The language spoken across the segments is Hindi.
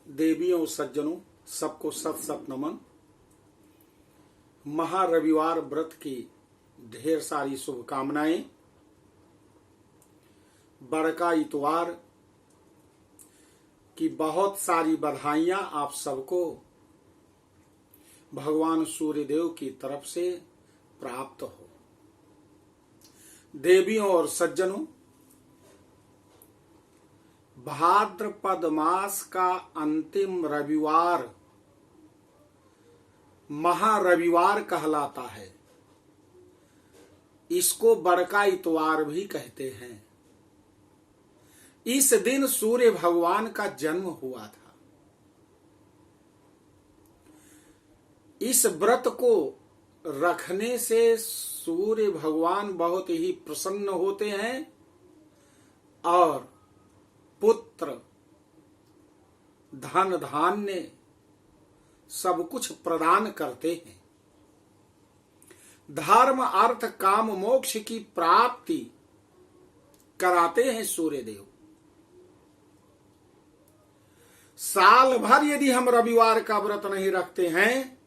देवियों सज्जनों, सबको सत सत नमन। महारविवार व्रत की ढेर सारी शुभकामनाएं। बड़का इतवार की बहुत सारी बधाइयां आप सबको भगवान सूर्यदेव की तरफ से प्राप्त हो। देवियों और सज्जनों, भाद्रपद मास का अंतिम रविवार महारविवार कहलाता है। इसको बड़का इतवार भी कहते हैं। इस दिन सूर्य भगवान का जन्म हुआ था। इस व्रत को रखने से सूर्य भगवान बहुत ही प्रसन्न होते हैं और पुत्र, धन धान्य सब कुछ प्रदान करते हैं। धर्म, अर्थ, काम, मोक्ष की प्राप्ति कराते हैं सूर्यदेव। साल भर यदि हम रविवार का व्रत नहीं रखते हैं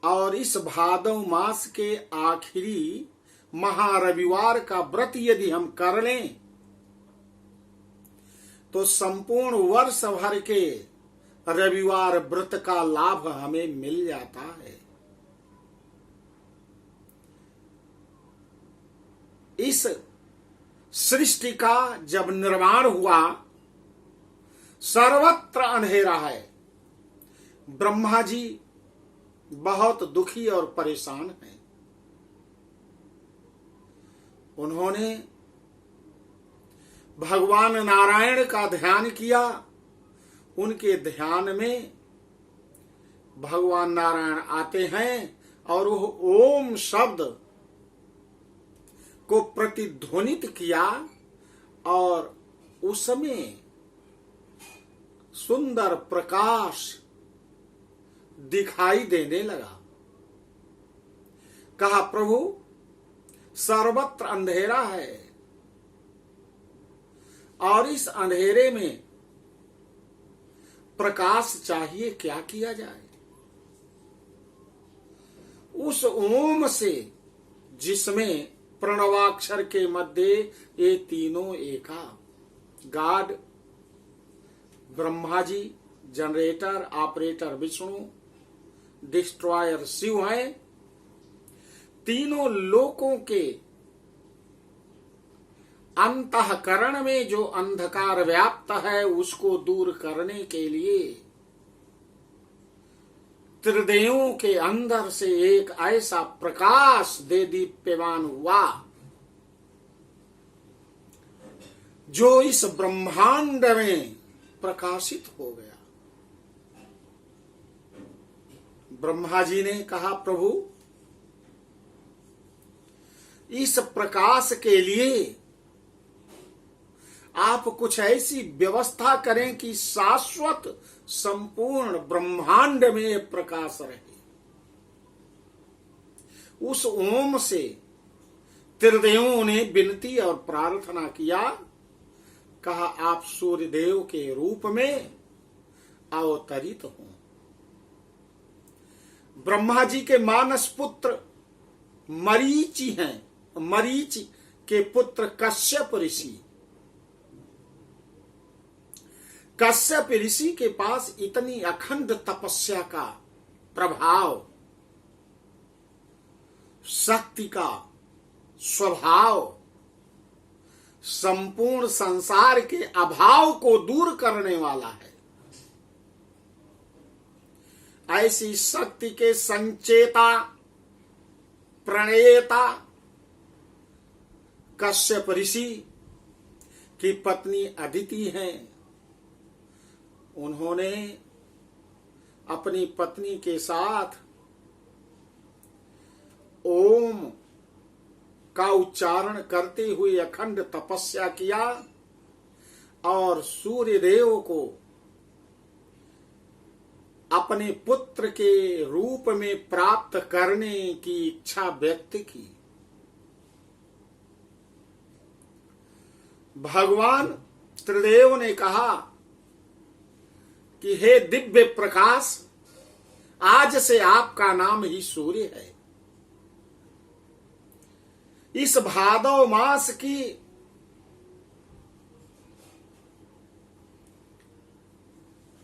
और इस भादव मास के आखिरी महारविवार का व्रत यदि हम कर लें तो संपूर्ण वर्ष भर के रविवार व्रत का लाभ हमें मिल जाता है। इस सृष्टि का जब निर्माण हुआ, सर्वत्र अंधेरा है। ब्रह्मा जी बहुत दुखी और परेशान हैं। उन्होंने भगवान नारायण का ध्यान किया। उनके ध्यान में भगवान नारायण आते हैं और वो ओम शब्द को प्रतिध्वनित किया और उसमें सुंदर प्रकाश दिखाई देने लगा। कहा, प्रभु सर्वत्र अंधेरा है और इस अंधेरे में प्रकाश चाहिए, क्या किया जाए। उस ओम से, जिसमें प्रणवाक्षर के मध्य ये तीनों एका, god Brahma ji, generator operator Vishnu, destroyer Shiv है। तीनों लोकों के अंतःकरण में जो अंधकार व्याप्त है उसको दूर करने के लिए त्रिदेवों के अंदर से एक ऐसा प्रकाश दे दीप्यमान हुआ जो इस ब्रह्मांड में प्रकाशित हो गया। ब्रह्मा जी ने कहा, प्रभु इस प्रकाश के लिए आप कुछ ऐसी व्यवस्था करें कि शाश्वत संपूर्ण ब्रह्मांड में प्रकाश रहे। उस ओम से त्रिदेवों ने विनती और प्रार्थना किया। कहा, आप सूर्यदेव के रूप में अवतरित हो। ब्रह्मा जी के मानस पुत्र मरीचि हैं। मरीचि के पुत्र कश्यप ऋषि। कश्यप ऋषि के पास इतनी अखंड तपस्या का प्रभाव, शक्ति का स्वभाव, संपूर्ण संसार के अभाव को दूर करने वाला है। ऐसी शक्ति के संचेता, प्रणेता कश्यप ऋषि की पत्नी अदिति हैं। उन्होंने अपनी पत्नी के साथ ओम का उच्चारण करते हुए अखंड तपस्या किया और सूर्यदेव को अपने पुत्र के रूप में प्राप्त करने की इच्छा व्यक्त की। भगवान त्रिदेव ने कहा कि हे दिव्य प्रकाश, आज से आपका नाम ही सूर्य है। इस भादव मास की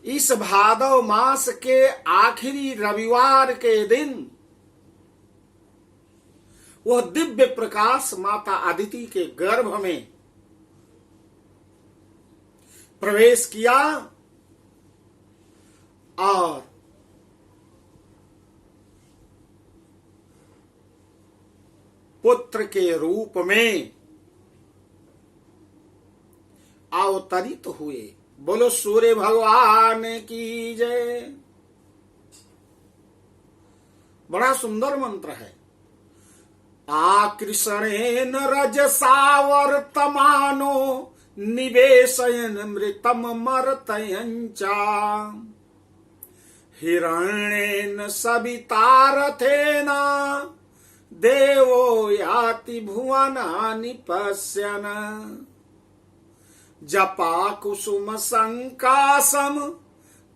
इस भादव मास के आखिरी रविवार के दिन वह दिव्य प्रकाश माता अदिति के गर्भ में प्रवेश किया और पुत्र के रूप में अवतरित हुए। बोलो सूर्य भगवान की जय। बड़ा सुंदर मंत्र है। आकृषणेन रजसा वर्तमानो निवेशयन मृतम मर्तयञ्चा हिरण्येन सवितारथेन देवो याति भुवनानि पश्यन् जपा कुसुम संकासम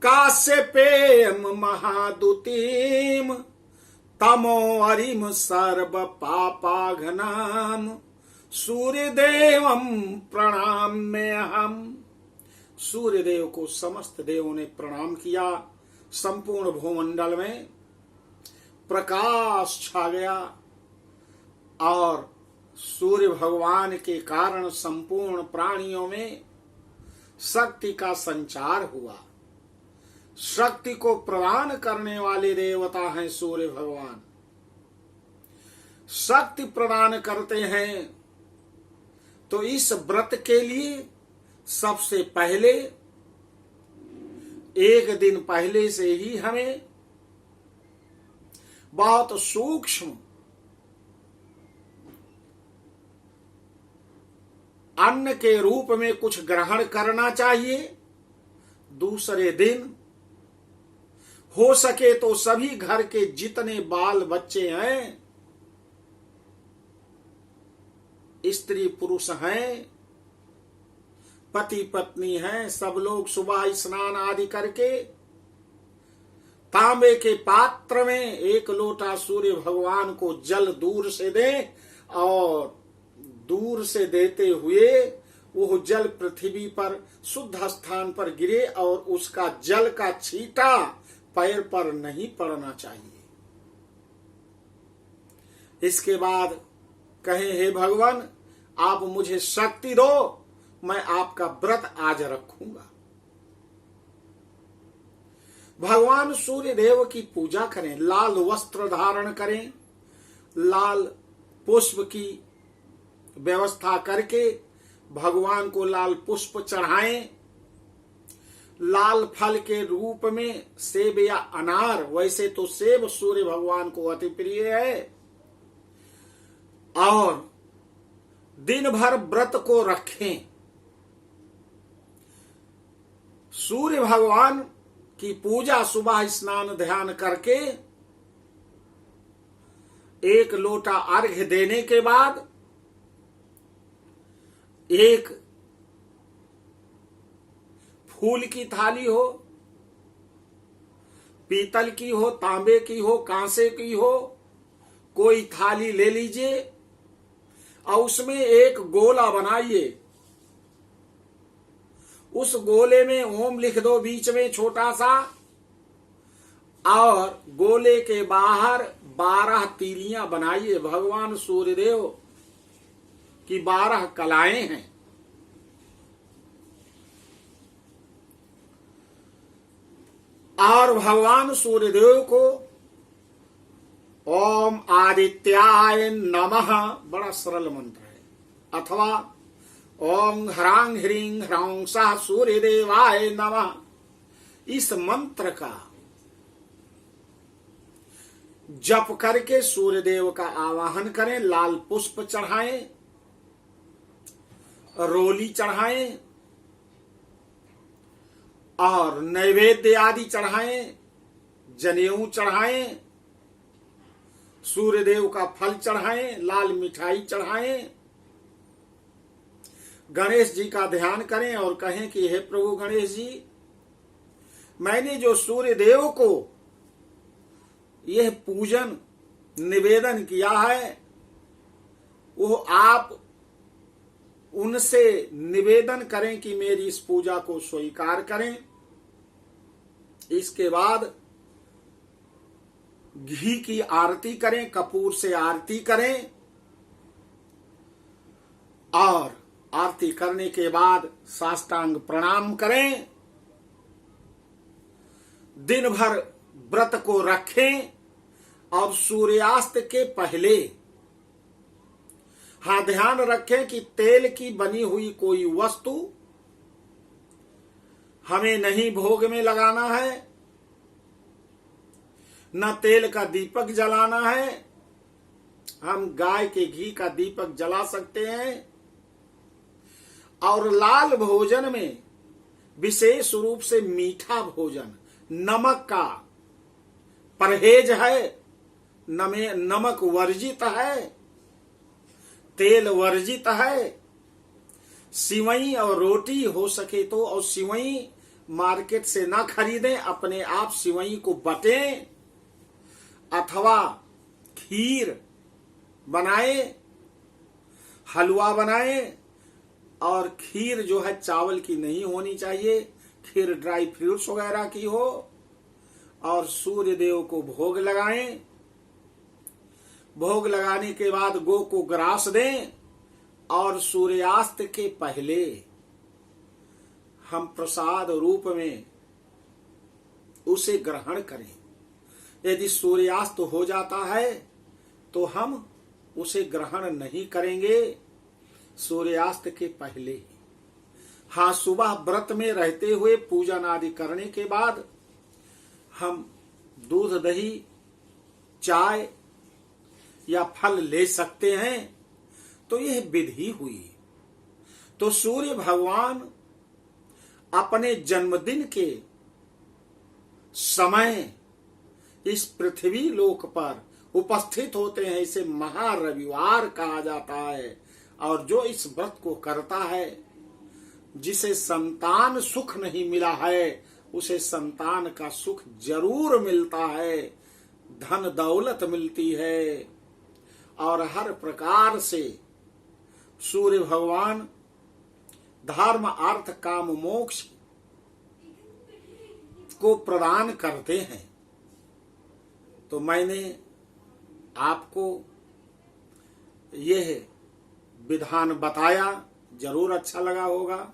काश्यपेयम महादुतिम तमो अरिम सर्व पापाघनाम सूर्यदेवम प्रणाम्यहम्। सूर्यदेव को समस्त देवों ने प्रणाम किया। संपूर्ण भूमंडल में प्रकाश छा गया और सूर्य भगवान के कारण संपूर्ण प्राणियों में शक्ति का संचार हुआ। शक्ति को प्रदान करने वाले देवता हैं सूर्य भगवान। शक्ति प्रदान करते हैं तो इस व्रत के लिए सबसे पहले एक दिन पहले से ही हमें बहुत सूक्ष्म अन्न के रूप में कुछ ग्रहण करना चाहिए। दूसरे दिन हो सके तो सभी घर के जितने बाल बच्चे हैं, स्त्री पुरुष हैं, पति पत्नी हैं, सब लोग सुबह स्नान आदि करके तांबे के पात्र में एक लोटा सूर्य भगवान को जल दूर से दें और दूर से देते हुए वो जल पृथ्वी पर शुद्ध स्थान पर गिरे और उसका जल का छींटा पैर पर नहीं पड़ना चाहिए। इसके बाद कहें, हे भगवान आप मुझे शक्ति दो, मैं आपका व्रत आज रखूंगा। भगवान सूर्य देव की पूजा करें, लाल वस्त्र धारण करें, लाल पुष्प की व्यवस्था करके भगवान को लाल पुष्प चढ़ाएं। लाल फल के रूप में सेब या अनार, वैसे तो सेब सूर्य भगवान को अति प्रिय है, और दिन भर व्रत को रखें। सूर्य भगवान की पूजा सुबह स्नान ध्यान करके एक लोटा अर्घ्य देने के बाद एक फूल की थाली हो, पीतल की हो, तांबे की हो, कांसे की हो, कोई थाली ले लीजिए और उसमें एक गोला बनाइए। उस गोले में ओम लिख दो बीच में छोटा सा, और गोले के बाहर 12 तीलियां बनाइए। भगवान सूर्यदेव की 12 कलाएं हैं। और भगवान सूर्यदेव को ओम आदित्याय नमः, बड़ा सरल मंत्र है, अथवा ओम ह्रांग ह्रीं ह्रौं सः सूर्यदेवाय नमः, इस मंत्र का जप करके सूर्यदेव का आवाहन करें। लाल पुष्प चढ़ाएं, रोली चढ़ाएं और नैवेद्य आदि चढ़ाएं, जनेऊ चढ़ाएं, सूर्यदेव का फल चढ़ाएं, लाल मिठाई चढ़ाएं, गणेश जी का ध्यान करें और कहें कि हे प्रभु गणेश जी, मैंने जो सूर्य देव को यह पूजन निवेदन किया है, वो आप उनसे निवेदन करें कि मेरी इस पूजा को स्वीकार करें। इसके बाद घी की आरती करें, कपूर से आरती करें, और आरती करने के बाद साष्टांग प्रणाम करें। दिन भर व्रत को रखें और सूर्यास्त के पहले, हाँ ध्यान रखें कि तेल की बनी हुई कोई वस्तु हमें नहीं भोग में लगाना है, न तेल का दीपक जलाना है। हम गाय के घी का दीपक जला सकते हैं। और लाल भोजन में विशेष रूप से मीठा भोजन, नमक का परहेज है, नमक वर्जित है, तेल वर्जित है। सिवई और रोटी हो सके तो, और सिवई मार्केट से ना खरीदें, अपने आप सिवई को बटें अथवा खीर बनाए, हलवा बनाए। और खीर जो है चावल की नहीं होनी चाहिए, खीर ड्राई फ्रूट्स वगैरह की हो, और सूर्य देव को भोग लगाएं। भोग लगाने के बाद गो को ग्रास दें और सूर्यास्त के पहले हम प्रसाद रूप में उसे ग्रहण करें। यदि सूर्यास्त हो जाता है तो हम उसे ग्रहण नहीं करेंगे, सूर्यास्त के पहले। हाँ, सुबह व्रत में रहते हुए पूजन आदि करने के बाद हम दूध, दही, चाय या फल ले सकते हैं। तो यह विधि हुई। तो सूर्य भगवान अपने जन्मदिन के समय इस पृथ्वी लोक पर उपस्थित होते हैं। इसे महारविवार कहा जाता है। और जो इस व्रत को करता है, जिसे संतान सुख नहीं मिला है, उसे संतान का सुख जरूर मिलता है, धन दौलत मिलती है। और हर प्रकार से सूर्य भगवान धर्म, अर्थ, काम, मोक्ष को प्रदान करते हैं। तो मैंने आपको यह विधान बताया, जरूर अच्छा लगा होगा।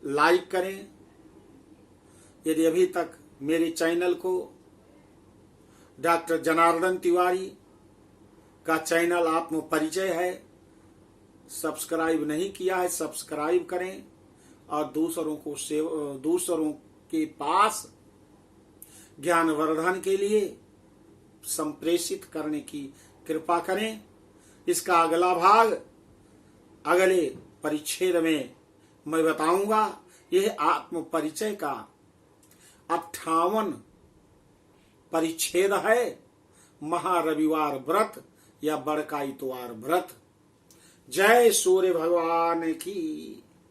लाइक करें। यदि अभी तक मेरे चैनल को, डॉक्टर जनार्दन तिवारी का चैनल आत्म परिचय है, सब्सक्राइब नहीं किया है, सब्सक्राइब करें और दूसरों के पास ज्ञानवर्धन के लिए संप्रेषित करने की कृपा करें। इसका अगला भाग अगले परिच्छेद में मैं बताऊंगा। यह आत्म परिचय का 58 परिच्छेद है, महारविवार व्रत या बड़का इतवार व्रत। जय सूर्य भगवान की।